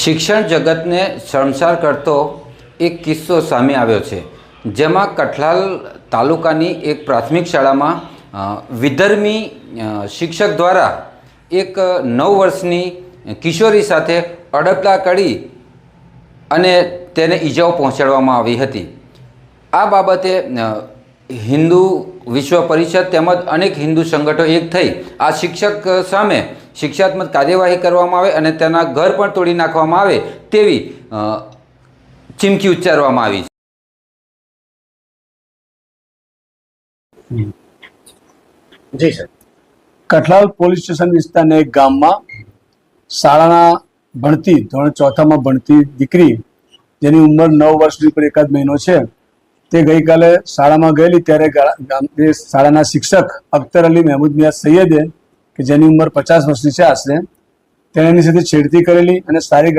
શિક્ષણ જગતને શર્મસાર કરતો એક કિસ્સો સામે આવ્યો છે, જેમાં કઠલાલ તાલુકાની એક પ્રાથમિક શાળામાં વિધર્મી શિક્ષક દ્વારા એક 9 વર્ષની કિશોરી સાથે અડપલા કરી અને તેને ઈજાઓ પહોંચાડવામાં આવી હતી। આ બાબતે હિન્દુ વિશ્વ પરિષદ તેમજ અનેક હિન્દુ સંગઠનો એક થઈ આ શિક્ષક સામે શિક્ષાત્મક કાર્યવાહી કરવામાં આવે અને તેના ઘર પણ તોડી નાખવામાં આવે તેવી ચીમકી ઉચ્ચારવામાં આવી છે। જી સર। કઠલાલ પોલીસ સ્ટેશન વિસ્તારના એક ગામમાં શાળાના ભણતી ધોરણ 4માં ભણતી દીકરી, જેની ઉંમર 9 વર્ષની પર એકાદ મહિનો છે, તે ગઈકાલે શાળામાં ગયેલી ત્યારે શાળાના શિક્ષક અખ્તર અલી મહેમૂદ મિયા સૈયદે, કે જેની ઉંમર 50 વર્ષની છે આશરે, તેણે એની સાથે છેડતી કરેલી અને સારી